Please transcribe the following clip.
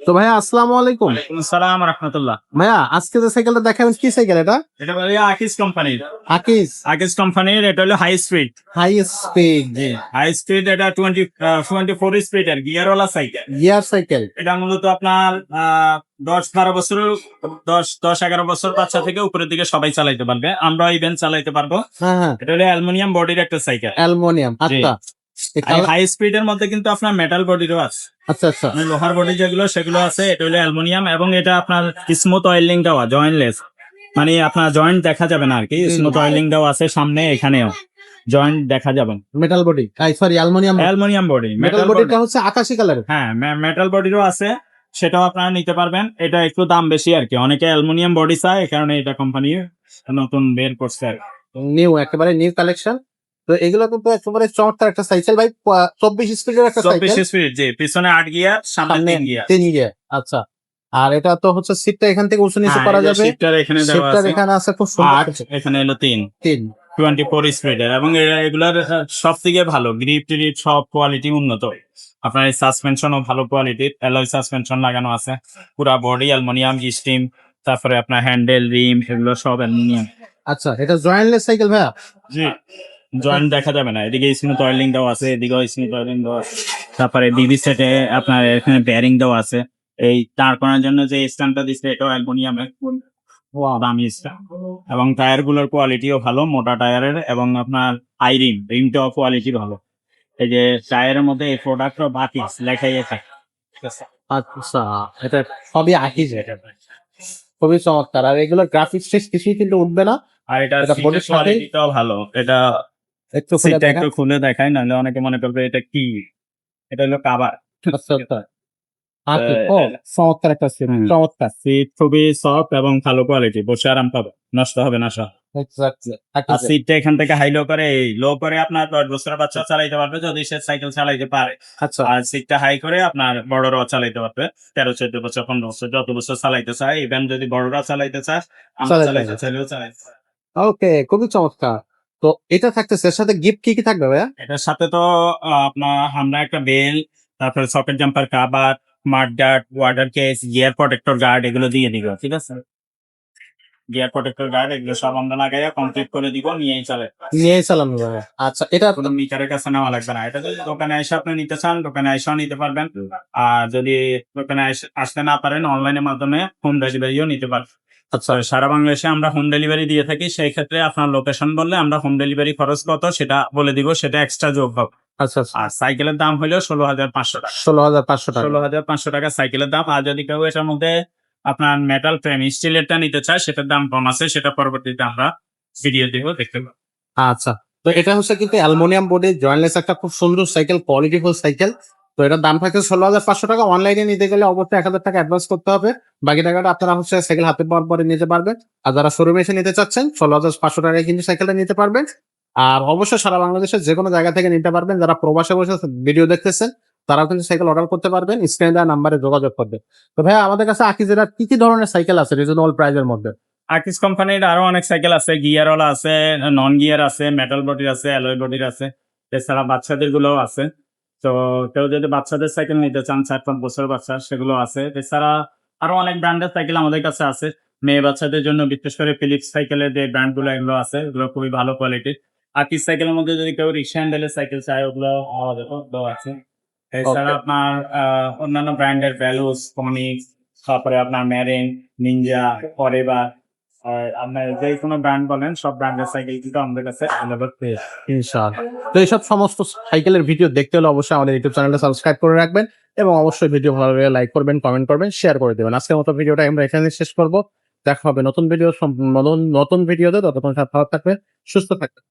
তো ভাইয়া আসসালামু আলাইকুম। ওয়ালাইকুম আসসালাম রাহমাতুল্লাহ। ভাইয়া আজকে যে সাইকেলটা দেখাবেন কি সাইকেল এটা? এটা ভাইয়া আকিজ কোম্পানির। আকিজ আকিজ কোম্পানির এটা হলো high speed. High speed high speed এটা 24 স্পিডের গিয়ারওয়ালা সাইকেল। Gear cycle. এটা মূলত আপনার 10-12 বছর 10-11 বছর বাচ্চা থেকে উপরের দিকে সবাই চালাইতে পারবে। আমরা ইভেন চালাইতে পারবো। হ্যাঁ হ্যাঁ, এটা হলো অ্যালুমিনিয়াম বডির একটা সাইকেল। অ্যালুমিনিয়াম। আচ্ছা হাই স্পিডের মধ্যে কিন্তু আপনার মেটাল বডিরও আছে। আচ্ছা আচ্ছা, মানে লোহার বডি যেগুলো সেগুলো আছে, এটা হলো অ্যালুমিনিয়াম এবং এটা আপনার স্মুথ অয়েলিং দেওয়া, জয়েন্টলেস। মানে আপনার জয়েন্ট দেখা যাবে না আর কি, স্মুথ অয়েলিং দেওয়া আছে সামনে, এখানেও জয়েন্ট দেখা যাবে। Metal body, sorry aluminium body. Metal বডিটা হচ্ছে আকাশী কালারের। হ্যাঁ, মেটাল বডিরও আছে, সেটাও আপনারা নিতে পারবেন। এটা একটু দাম বেশি আর কি, অনেকে অ্যালুমিনিয়াম বডি চায়, এই কারণে এটা কোম্পানি নতুন বের করছে আর কি। নিউ, একেবারে নিউ কালেকশন। তো এগুলো কিন্তু একেবারে চমৎকার একটা সাইকেল ভাই। 24 স্পিডের একটা সাইকেল। 24 স্পিড, জি, পিছনে 8 গিয়ার, সামনে 3 গিয়ার। 3 গিয়ার, আচ্ছা। আর এটা তো হচ্ছে সিটটা এখান থেকে উঁচু নিচু করা যাবে। সিটটার এখানে দেওয়া সিটটার আছে, এখানে আছে খুব সুন্দর। 8, এখানে হলো 3। 3 24 স্পিডের এবং এগুলার সব থেকে ভালো গ্রিপ টিপ সব কোয়ালিটি উন্নত। আপনার এই সাসপেনশনও ভালো কোয়ালিটির, অ্যালয় সাসপেনশন লাগানো আছে, পুরা বডি অ্যালুমিনিয়াম স্টিম, তারপরে আপনার হ্যান্ডেল, রিম, এগুলো সব অ্যালুমিনিয়াম। আচ্ছা, এটা জয়েন্টলেস সাইকেল ভাইয়া? জি, জয়েন্ট দেখা যাবে না, এদিকে স্মুথ অয়েলিং দেওয়া আছে, এদিকেও স্মুথ অয়েলিং দেওয়া আছে। তারপরে ডিবি সেটে আপনার এখানে বেয়ারিং দেওয়া আছে। এই দাঁড় করানোর জন্য যে স্ট্যান্ডটা দিচ্ছে এটাও অ্যালুমিনিয়ামের, দামি স্ট্যান্ড। এবং টায়ার গুলোর কোয়ালিটিও ভালো, মোটা টায়ারের, এবং আপনার হাই রিমটাও কোয়ালিটি ভালো। এই যে টায়ারের মধ্যে এই প্রোডাক্ট বাকি লেখাই থাকে। আচ্ছা, এটা সবই আকিজ, এটা খুবই চমৎকার। আর এগুলো গ্রাফিক্স কিছুই কিন্তু উঠবে না। আর এটা বডির সাথে কোয়ালিটিটাও ভালো। এটা একটু একটু খুলে দেখাই, নাহলে অনেকে মনে করবে এটা কি। এটা হলো কাভার। চমৎকার একটা সিট, চমৎকার সিট খুবই সফট এবং ভালো কোয়ালিটি, বসে আরাম পাবে, নষ্ট হবে না সব। আর সিটটা এখান থেকে হাই লো করে আপনার 10 বছরের বাচ্চা চালাইতে পারবে যদি সে সাইকেল চালাইতে পারে। আচ্ছা, আর সিটটা হাই করে আপনার বড়রাও চালাইতে পারবে, 13-14 বছর, 15 বছর, যত বছর চালাইতে চায়। ইভেন যদি বড়রা চালাইতে চায়, আমরা চালাইতে চাইলেও চালাইতে চাই। ওকে, খুবই চমৎকার। তো এটা থাকতেছে, এর সাথে গিফট কি কি থাকবে ভাইয়া? এটার সাথে তো আপনার আমরা একটা বেল, তারপরে socket jumper cover, mud guard, water case, gear protector guard, এগুলো দিয়ে দিব। ঠিক আছে, গিয়ার প্রোটেক্টর গার্ড এগুলো সব আমরা লাগাইয়া কমপ্লিট করে দিব, নিয়েই চালানো যাবে। আচ্ছা, এটা কোনো মিটারের কাছে নেওয়া লাগবে না। এটা যদি দোকানে এসে আপনি নিতে চান, দোকানে এসেও নিতে পারবেন। আর যদি দোকানে আসতে না পারেন, অনলাইনের মাধ্যমে হোম ডেলিভারিও নিতে পারবেন। আচ্ছা, সারা বাংলাদেশে আমরা হোম ডেলিভারি দিয়ে থাকি। সেই ক্ষেত্রে আপনার লোকেশন বললে আমরা হোম ডেলিভারি খরচ কত সেটা বলে দিব, সেটা এক্সট্রা যোগ হবে। আচ্ছা, আর সাইকেলের দাম হলো 16,500 টাকা। 16,500 টাকা। 16,500 টাকা সাইকেলের দাম। আর যদি কেউ এটার মধ্যে আপনার মেটাল ফ্রেম স্টিলেরটা নিতে চায়, সেটার দাম কম আছে, সেটা পরবর্তীতে আমরা ভিডিও দিব, দেখতে পাবো। আচ্ছা, তো এটা হচ্ছে কিন্তু অ্যালুমিনিয়াম বডি জয়েন্টলেস একটা খুব সুন্দর সাইকেল, কোয়ালিটিফুল সাইকেল। তো এটার দাম থাকছে 16,500 টাকা। অনলাইনে নিতে গেলে অবশ্যই 1,000 টাকা অ্যাডভান্স করতে হবে। বাকি টাকাটা আপনারা হচ্ছে সাইকেল হাতে পাওয়ার পরে নিতে পারবেন। আর যারা শোরুমে এসে নিতে চাচ্ছেন 16,500 টাকায় কিন্তু সাইকেলটা নিতে পারবেন। আর অবশ্যই সারা বাংলাদেশের যে কোনো জায়গা থেকে নিতে পারবেন। যারা প্রবাসে বসে ভিডিও দেখতেছেন তারাও কিন্তু সাইকেল অর্ডার করতে পারবেন, স্ক্রিনে দেওয়া নাম্বারে যোগাযোগ করবেন। তো ভাইয়া আমাদের কাছে আকিজের কি কি ধরনের সাইকেল আছে রিজনেবল প্রাইসের মধ্যে? আকিজ কোম্পানির আরো অনেক সাইকেল আছে, গিয়ারওয়ালা আছে, নন গিয়ার আছে, মেটাল বডির আছে, অ্যালয় বডির আছে, এছাড়া বাচ্চাদের গুলোও আছে। তো কেউ যদি বাচ্চাদের সাইকেল নিতে চান, 4-5 বছর বাচ্চা, সেগুলো আছে। এছাড়া আরো অনেক ব্র্যান্ডের সাইকেল আমাদের কাছে আছে। মেয়ে বাচ্চাদের জন্য বিশেষ করে ফিলিপস সাইকেলের যে ব্র্যান্ড গুলো এগুলো আছে, এগুলো খুবই ভালো কোয়ালিটির। আকিজ সাইকেলের মধ্যে যদি কেউ রিক্সা হ্যান্ডেলের সাইকেল চায়, ওগুলো আছে। এছাড়া আপনার অন্যান্য ব্র্যান্ডের ভ্যালুস, ফনিক্স, তারপরে আপনার ম্যারিন, নিনজা, ফরএভার, আর আপনার যে কোনো ব্র্যান্ড বলেন, সব ব্র্যান্ডের সাইকেল কিন্তু আমাদের কাছে অ্যাভেলেবল পেয়ে যাবেন। ইনশাআল্লাহ। তো এইসব সমস্ত সাইকেলের ভিডিও দেখতে হলে অবশ্যই আমাদের ইউটিউব চ্যানেলটা সাবস্ক্রাইব করে রাখবেন এবং অবশ্যই ভিডিও ভালো লাগলে লাইক করবেন, কমেন্ট করবেন, শেয়ার করে দেবেন। আজকের মতো ভিডিওটা আমরা এখানে শেষ করব। দেখা হবে নতুন ভিডিওতে। ততক্ষণ সাথে ভালো থাকবেন, সুস্থ থাকবেন।